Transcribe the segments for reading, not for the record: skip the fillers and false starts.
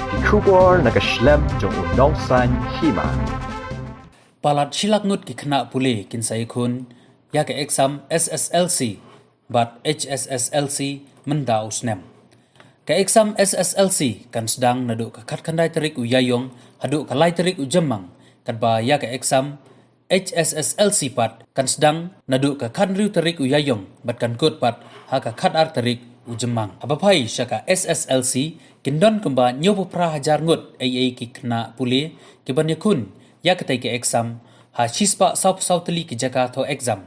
ki khubor na ka shlem jong unong san Hima. Palat silak ngut ki khna puli kin sai khun ya ka exam SSLC but Hsslc menda usnem. Ka exam SSLC kan sedang nadu ka khat khandai tarik uyayong hadu ka lai tarik ujamang kan ba ya ka exam Hsslc pat kan sedang nadu ka khan riu tarik uyayong bat kan kut pat ha ka khat ar tarik ujamang abapai syaka SSLC kindon kemba nyobu pra hajar ngut AA ki khna puli ki ban yakun ya ka tai ki exam ha shispa saup sautli ki jaka tho exam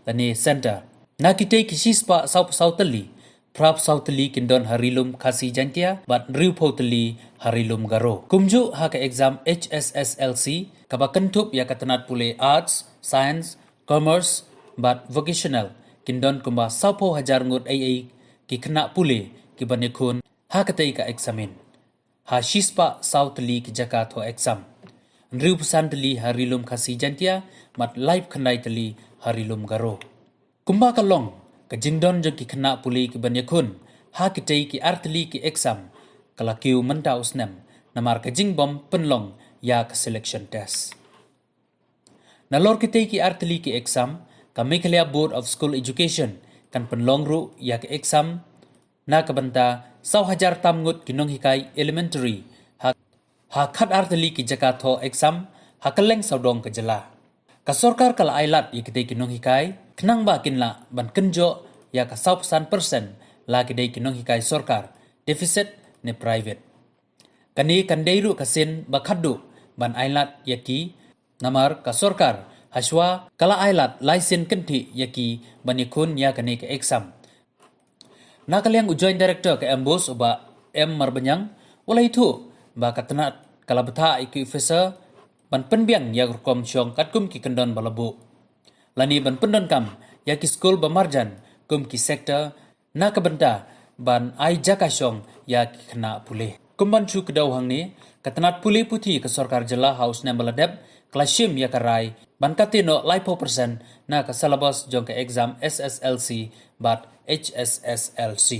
lani center na ki tai ki shispa saup sautli prap sautli kindon harilum khasi jantia bat riu photli harilum garo kumju ha ka exam Hsslc kaba kentup ya ka tanat pule arts science commerce bat vocational kindon kumba saupo hajar ngut AA ki khna pule ki ban yakun ha ka tai ka examin ha shispa sautli ki jaka tho exam riu pesantli harilum khasi jantia mat live khandai tli harilum garo kumba kalong ka jingdon jong ki khna puli ki ban yakun ha ki tai ki artli ki exam kala kiu menta usnem namar ka jingbom Pynlong ya ka selection test nalor ki tai ki artli ki exam ka Meghalaya Board of School Education kan Pynlong ru ya ka exam na ka banta 10,000 tamngut kinong hikai elementary ha khat artli ki jaka tho exam ha kaleng saudong ka jala ka sarkar kala ailat yikidei kinong hikai khnang ba kinla ban kenjo ya ka 100% la kidei kinong hikai sarkar deficit ne private kani kandeiru kasin ba khaddu ban ailat yaki namar ka sarkar haswa kala ailat license kenti yaki banikun ya kani ka exam nakaliang joint director ka Mbose uba M Marbanyang walai thu ba katna kala betha iki officer ban penbiang ya kom syong kat kum ki kendon balabu lani ban pendon kam ya ki school bamarjan kum ki sector na ka benta ban ai jaka syong ya ki khna pulih kumban chu kedau hang ni katnat pulih puthi ka sarkar jala house na baladep classroom ya karai ban katino laipo persen na ka syllabus jong ka exam SSLC bat Hsslc